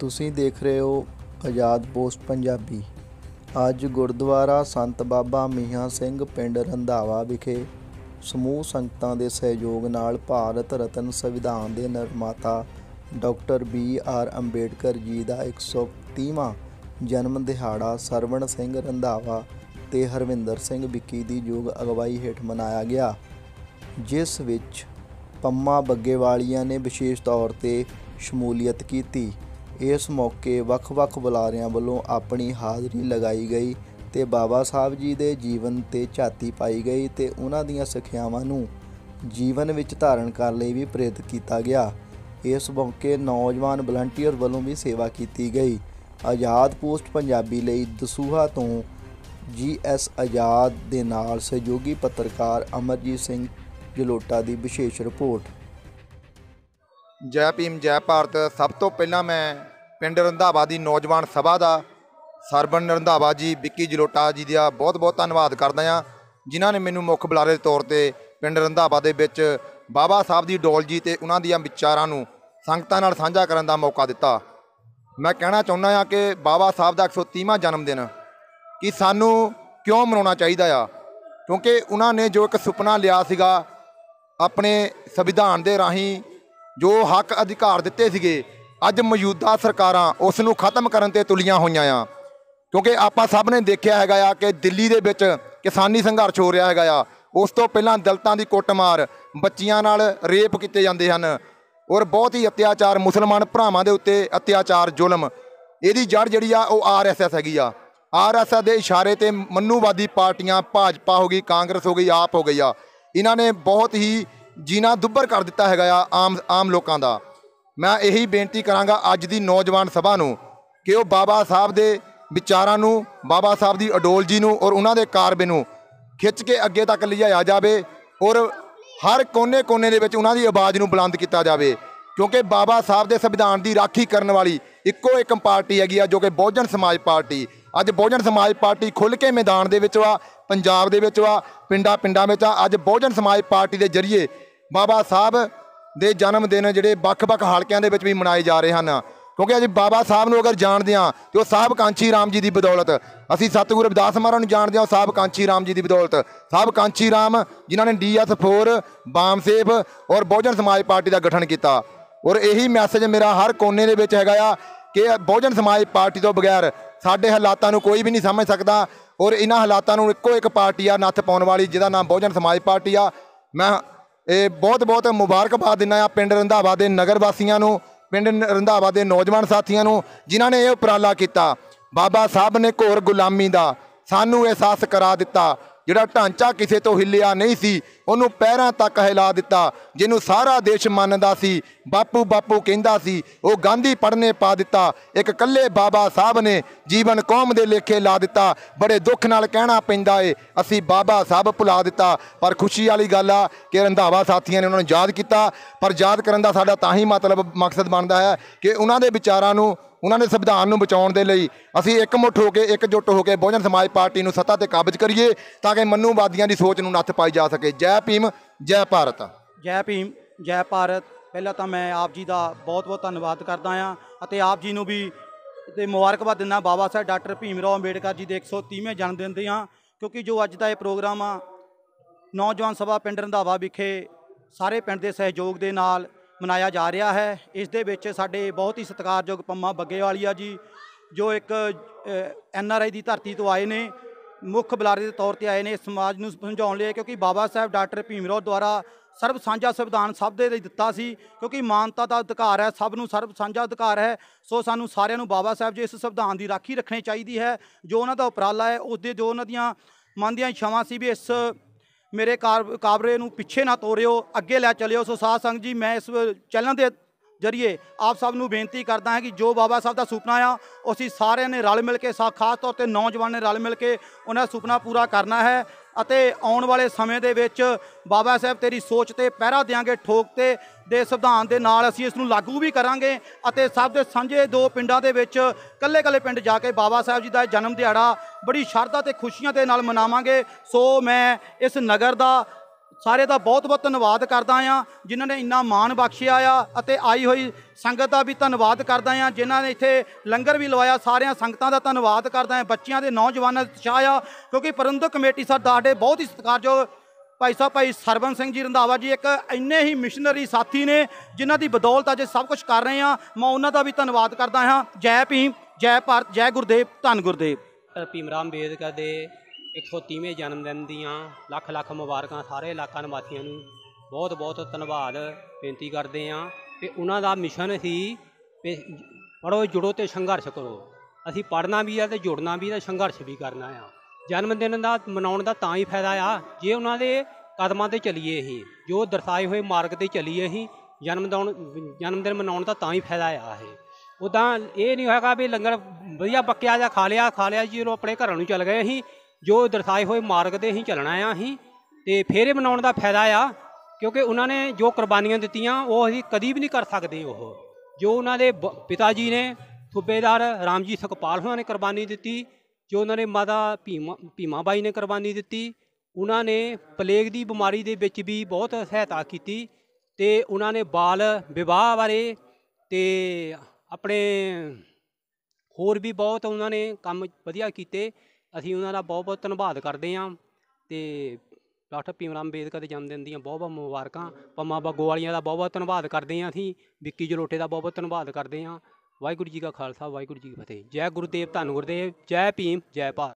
ਤੁਸੀਂ ਦੇਖ ਰਹੇ ਹੋ ਆਜ਼ਾਦ ਪੋਸਟ ਪੰਜਾਬੀ। ਅੱਜ ਗੁਰਦੁਆਰਾ ਸੰਤ ਬਾਬਾ ਮੀਆਂ ਸਿੰਘ ਪਿੰਡ ਰੰਧਾਵਾ ਵਿਖੇ ਸਮੂਹ ਸੰਗਤਾਂ ਦੇ ਸਹਿਯੋਗ ਨਾਲ ਭਾਰਤ ਰਤਨ ਸੰਵਿਧਾਨ ਦੇ ਨਿਰਮਾਤਾ ਡਾਕਟਰ BR ਅੰਬੇਡਕਰ ਜੀ ਦਾ 130ਵਾਂ ਜਨਮ ਦਿਹਾੜਾ ਸਰਵਣ ਸਿੰਘ ਰੰਧਾਵਾ ਤੇ ਹਰਵਿੰਦਰ ਸਿੰਘ ਵਿੱਕੀ ਦੀ ਯੋਗ ਅਗਵਾਈ ਹੇਠ ਮਨਾਇਆ ਗਿਆ, ਜਿਸ ਵਿੱਚ ਪੰਮਾ ਬੱਗੇਵਾਲੀਆ ਨੇ ਵਿਸ਼ੇਸ਼ ਤੌਰ ਤੇ ਸ਼ਮੂਲੀਅਤ ਕੀਤੀ। इस मौके ਵੱਖ-ਵੱਖ ਬੁਲਾਰਿਆਂ ਵੱਲੋਂ ਆਪਣੀ ਹਾਜ਼ਰੀ ਲਗਾਈ ਗਈ ਤੇ ਬਾਬਾ ਸਾਹਿਬ ਜੀ ਦੇ ਜੀਵਨ ਤੇ ਝਾਤੀ ਪਾਈ ਗਈ ਤੇ ਉਹਨਾਂ ਦੀਆਂ ਸਿੱਖਿਆਵਾਂ ਨੂੰ ਜੀਵਨ ਵਿੱਚ ਧਾਰਨ ਕਰਨ ਲਈ ਵੀ ਪ੍ਰੇਰਿਤ ਕੀਤਾ ਗਿਆ। ਇਸ ਮੌਕੇ ਨੌਜਵਾਨ ਵਲੰਟੀਅਰ ਵੱਲੋਂ ਵੀ ਸੇਵਾ ਕੀਤੀ ਗਈ। ਆਜ਼ਾਦ ਪੋਸਟ ਪੰਜਾਬੀ ਲਈ ਦਸੂਹਾ ਤੋਂ GS ਆਜ਼ਾਦ ਦੇ ਨਾਲ ਸਹਿਯੋਗੀ ਪੱਤਰਕਾਰ ਅਮਰਜੀਤ ਸਿੰਘ ਜਲੋਟਾ ਦੀ ਵਿਸ਼ੇਸ਼ ਰਿਪੋर्ट। जय भीम जय भारत। सब तो पहला मैं पिंड रंधावा की नौजवान सभा का सरबन रंधावा जी विक्की जलोटा जी का बहुत बहुत धन्यवाद करदा हाँ, जिन्होंने मैनू मुख बुलारे के तौर पर पिंड रंधावा दे विच बाबा साहब की डोल जी ते उन्हां दियां विचारां नूं संगतां नाल साझा करन दा मौका दिता। मैं कहना चाहुंदा हाँ कि बाबा साहब का 130वां जन्मदिन कि सानू क्यों मनाउणा चाहीदा आ, क्योंकि उन्होंने जो एक सुपना लिया सीगा अपने संविधान के राही जो हक अधिकार दिते सीगे, अज मौजूदा सरकारां उस नूं खत्म करन ते तुलियां होईयां आ। क्योंकि आपां सब ने देखिया हैगा आ कि दिल्ली दे विच किसानी संघर्ष हो रहा हैगा आ, उस तो पहलां दलितां दी कुੱਟਮਾਰ, बच्चियां नाल रेप कीते जांदे हन और बहुत ही अत्याचार, मुसलमान भरावां दे उत्ते अत्याचार जुल्म, इहदी जड़ जिहड़ी आ ओह RSS हैगी आ। RSS दे इशारे ते मन्नूवादी पार्टियां भाजपा हो गई, कांग्रेस हो गई, आप हो गई आ, इन्हां ने बहुत ही जीना दुब्बर कर दिता है आम लोगों का। मैं यही बेनती कराँगा अज की नौजवान सभा नूं कि वह बाबा साहब के विचारां नूं, बाबा साहब की अडोल जी नूं और उन्हां दे कारबे नूं खिच के अगे तक लिजाया जाए और हर कोने कोने दे विच उन्हां दी आवाज़ नूं बुलंद किया जाए। क्योंकि बाबा साहब के संविधान की राखी करने वाली इक्को एक पार्टी हैगी आ जो कि बहुजन समाज पार्टी। अज बहुजन समाज पार्टी खुल के मैदान दे विच वा, पंजाब दे विच वा, पिंडां विच आ। अज बहुजन समाज पार्टी के जरिए बाबा साहब दे जन्म दिन जिहड़े ਵੱਖ-ਵੱਖ हलकिਆਂ ਦੇ ਵਿੱਚ भी मनाए जा रहे हैं। क्योंकि अज बाबा साहब ਨੂੰ अगर जाणदे हां तो साहब कांची राम जी की बदौलत, असीं सतगुरु रविदास महाराज ਨੂੰ जाणदे हां साहब कांची राम जी की बदौलत, साहब कांची राम जिन्होंने DS4 बामसेफ और बहुजन समाज पार्टी का गठन किया। और यही मैसेज मेरा हर कोने दे विच हैगा कि बहुजन समाज पार्टी तो बगैर साडे हालातां नूं कोई भी नहीं समझ सकता और इन्हां हालातां नूं इक्को एक पार्टी आ नत्थ पाउण वाली जिहदा नाम बहुजन समाज पार्टी आ। मैं ਇਹ बहुत बहुत मुबारकबाद दिना आ पिंड रंधावा के नगर वासियों को, पिंड रंधावा के नौजवान साथियों को जिन्होंने ये उपराला किया। बाबा साहब ने घोर गुलामी का सानू एहसास करा दिता, जिहड़ा ढांचा किसी तो हिलिया नहीं सी उन्होंने पैरों तक हिला दिता, जिन्हों सारा देश मानदा सी, बापू बापू कहंदा सी, वो गांधी पढ़ने पा दिता। एक कल्ले बाबा साहब ने जीवन कौम दे लेखे ला दिता। बड़े दुख नाल कहना पैंदा है असी बाबा साहब भुला दिता, पर खुशी वाली गल आ कि रंधावा साथियों ने उन्होंने याद किया। पर याद करन दा साडा तां ही मतलब मकसद बनता है कि उन्हां दे विचारां नूं, उन्होंने संविधान नूं बचाउण दे लई असीं एकमुठ होकर एकजुट होकर बहुजन समाज पार्टी नूं सत्ता ते काबज करिए ताकि मन्नूवादियां दी सोच नूं नत्थ पाई जा सके। जय भीम जय भारत। जय भीम जय भारत। पहला तो मैं आप जी का बहुत बहुत धन्यवाद करदा हाँ ਅਤੇ आप जी नूं भी ते मुबारकबाद दिंदा बाबा साहब डॉक्टर भीम राव अंबेडकर जी के 130वें जन्मदिन दी हाँ। क्योंकि जो अज का यह प्रोग्राम आ नौजवान सभा पिंड रंधावा विखे सारे पिंड के सहयोग के नाल मनाया जा रहा है। इस दे विच साडे बहुत ही सत्कारयोग पंमा बग्गेवालीआ जी जो एक NRI की धरती तो आए ने, मुख बुलारे के तौर पर आए ने समाज नूं समझाउण लई, क्योंकि बाबा साहब डॉक्टर भीम राव द्वारा सर्व साझा संविधान सब दे दिता सी। क्योंकि मानता का अधिकार है, सब नूं सर्व साझा अधिकार है। सो सानूं सारिआं नूं बाबा साहब जी इस संविधान की राखी रखनी चाहिए है। जो उन्हां दा उपराला है उसदे जो उन्हां दियां मन दियां इच्छावां सी भी इस मेरे काबरे नूं पिछे ना तोड़िओ, अगे लै चलिओ। सो साध संगत जी मैं इस चैनल के जरिए आप सब नूं बेनती करदा हां कि जो बाबा साहब का सुपना आ असीं सारिआं ने रल मिल के खास तौर पर नौजवान ने रल मिल के उन्हें सुपना पूरा करना है। ਅਤੇ ਆਉਣ वाले समय ਦੇ ਵਿੱਚ बाबा साहब तेरी सोच ਤੇ ਪਹਿਰਾ देंगे ठोक ਤੇ ਦੇ ਸੰਵਿਧਾਨ ਦੇ ਨਾਲ ਅਸੀਂ ਇਸ ਨੂੰ ਲਾਗੂ ਵੀ ਕਰਾਂਗੇ ਅਤੇ ਸਭ ਦੇ ਸਾਂਝੇ ਦੋ ਪਿੰਡਾਂ ਦੇ ਵਿੱਚ ਕੱਲੇ ਪਿੰਡ ਜਾ ਕੇ ਬਾਬਾ ਸਾਹਿਬ ਜੀ ਦਾ ਜਨਮ ਦਿਹਾੜਾ ਬੜੀ ਸ਼ਰਧਾ ਤੇ ਖੁਸ਼ੀਆਂ ਦੇ ਨਾਲ ਮਨਾਵਾਂਗੇ। ਸੋ ਮੈਂ ਇਸ ਨਗਰ ਦਾ ਸਾਰੇ ਦਾ ਬਹੁਤ ਬਹੁਤ ਧੰਨਵਾਦ ਕਰਦਾ ਆ ਜਿਨ੍ਹਾਂ ਨੇ ਇੰਨਾ ਮਾਣ ਬਖਸ਼ਿਆ ਆ ਅਤੇ ਆਈ ਹੋਈ ਸੰਗਤ ਦਾ ਵੀ ਧੰਨਵਾਦ ਕਰਦਾ ਆ ਜਿਨ੍ਹਾਂ ਨੇ ਇੱਥੇ ਲੰਗਰ ਵੀ ਲਵਾਇਆ। ਸਾਰਿਆਂ ਸੰਗਤਾਂ ਦਾ ਧੰਨਵਾਦ ਕਰਦਾ ਆ, ਬੱਚਿਆਂ ਦੇ ਨੌਜਵਾਨਾਂ ਦਾ ਉਤਸ਼ਾਹ ਆ ਕਿਉਂਕਿ ਪ੍ਰਬੰਧਕ ਕਮੇਟੀ ਸਾਡੇ ਬਹੁਤ ਹੀ ਸਤਿਕਾਰਯੋਗ ਭਾਈ ਸਰਬਨ ਸਿੰਘ ਜੀ ਰੰਧਾਵਾ ਜੀ ਇੱਕ ਇੰਨੇ ਹੀ ਮਿਸ਼ਨਰੀ ਸਾਥੀ ਨੇ ਜਿਨ੍ਹਾਂ ਦੀ ਬਦੌਲਤ ਅੱਜ ਸਭ ਕੁਝ ਕਰ ਰਹੇ ਹਾਂ। ਮੈਂ ਉਹਨਾਂ ਦਾ ਵੀ ਧੰਨਵਾਦ ਕਰਦਾ ਹਾਂ। ਜੈ ਭੀਮ, ਜੈ ਭਾਰਤ, ਜੈ ਗੁਰਦੇਵ, ਧੰਨ ਗੁਰਦੇਵ। ਭੀਮ ਰਾਓ ਅੰਬੇਦਕਰ ਦੇ 130ਵੇਂ ਜਨਮ ਦਿਨ ਦੀਆਂ ਲੱਖ ਲੱਖ ਮੁਬਾਰਕਾਂ ਸਾਰੇ ਇਲਾਕਾ ਨਿਵਾਸੀਆਂ ਨੂੰ। ਬਹੁਤ ਬਹੁਤ ਧੰਨਵਾਦ ਬੇਨਤੀ ਕਰਦੇ ਹਾਂ ਕਿ ਉਹਨਾਂ ਦਾ ਮਿਸ਼ਨ ਸੀ ਵੀ ਪੜ੍ਹੋ, ਜੁੜੋ ਅਤੇ ਸੰਘਰਸ਼ ਕਰੋ। ਅਸੀਂ ਪੜ੍ਹਨਾ ਵੀ ਆ ਅਤੇ ਜੁੜਨਾ ਵੀ ਅਤੇ ਸੰਘਰਸ਼ ਵੀ ਕਰਨਾ ਆ। ਜਨਮ ਦਿਨ ਦਾ ਮਨਾਉਣ ਦਾ ਤਾਂ ਹੀ ਫਾਇਦਾ ਆ ਜੇ ਉਹਨਾਂ ਦੇ ਕਦਮਾਂ 'ਤੇ ਚੱਲੀਏ, ਅਸੀਂ ਜੋ ਦਰਸਾਏ ਹੋਏ ਮਾਰਗ 'ਤੇ ਚੱਲੀਏ। ਅਸੀਂ ਜਨਮ ਦਿਨ ਮਨਾਉਣ ਦਾ ਤਾਂ ਹੀ ਫਾਇਦਾ ਆ। ਇਹ ਉੱਦਾਂ ਇਹ ਨਹੀਂ ਹੋਏਗਾ ਵੀ ਲੰਗਰ ਵਧੀਆ ਪੱਕਿਆ ਜਾਂ ਖਾ ਲਿਆ ਜੀ ਜਦੋਂ ਆਪਣੇ ਘਰਾਂ ਨੂੰ ਚੱਲ ਗਏ। ਅਸੀਂ ਜੋ ਦਰਸਾਏ ਹੋਏ ਮਾਰਗ 'ਤੇ ਅਸੀਂ ਚੱਲਣਾ ਆ ਅਸੀਂ, ਅਤੇ ਫਿਰ ਇਹ ਮਨਾਉਣ ਦਾ ਫਾਇਦਾ ਆ ਕਿਉਂਕਿ ਉਹਨਾਂ ਨੇ ਜੋ ਕੁਰਬਾਨੀਆਂ ਦਿੱਤੀਆਂ ਉਹ ਅਸੀਂ ਕਦੀ ਵੀ ਨਹੀਂ ਕਰ ਸਕਦੇ। ਉਹ ਜੋ ਉਹਨਾਂ ਦੇ ਪਿਤਾ ਜੀ ਨੇ ਸੂਬੇਦਾਰ ਰਾਮਜੀ ਸੁਖਪਾਲ ਉਹਨਾਂ ਨੇ ਕੁਰਬਾਨੀ ਦਿੱਤੀ, ਜੋ ਉਹਨਾਂ ਨੇ ਮਾਤਾ ਭੀਮਾ ਬਾਈ ਨੇ ਕੁਰਬਾਨੀ ਦਿੱਤੀ। ਉਹਨਾਂ ਨੇ ਪਲੇਗ ਦੀ ਬਿਮਾਰੀ ਦੇ ਵਿੱਚ ਵੀ ਬਹੁਤ ਸਹਾਇਤਾ ਕੀਤੀ ਅਤੇ ਉਹਨਾਂ ਨੇ ਬਾਲ ਵਿਵਾਹ ਬਾਰੇ ਅਤੇ ਆਪਣੇ ਹੋਰ ਵੀ ਬਹੁਤ ਉਹਨਾਂ ਨੇ ਕੰਮ ਵਧੀਆ ਕੀਤੇ। ਅਸੀਂ ਉਹਨਾਂ ਦਾ ਬਹੁਤ ਬਹੁਤ ਧੰਨਵਾਦ ਕਰਦੇ ਹਾਂ ਅਤੇ ਡਾਕਟਰ ਭੀਮ ਰਾਓ ਅੰਬੇਦਕਰ ਦੇ ਜਨਮ ਦਿਨ ਦੀਆਂ ਬਹੁਤ ਬਹੁਤ ਮੁਬਾਰਕਾਂ। ਪੰਮਾ ਬਾਗੋ ਵਾਲੀਆਂ ਦਾ ਬਹੁਤ ਬਹੁਤ ਧੰਨਵਾਦ ਕਰਦੇ ਹਾਂ। ਅਸੀਂ ਵਿੱਕੀ ਜਲੋਟੇ ਦਾ ਬਹੁਤ ਬਹੁਤ ਧੰਨਵਾਦ ਕਰਦੇ ਹਾਂ। ਵਾਹਿਗੁਰੂ ਜੀ ਕਾ ਖਾਲਸਾ, ਵਾਹਿਗੁਰੂ ਜੀ ਕੀ ਫਤਿਹ। ਜੈ ਗੁਰਦੇਵ, ਧੰਨ ਗੁਰਦੇਵ, ਜੈ ਭੀਮ, ਜੈ ਭਾਰਤ।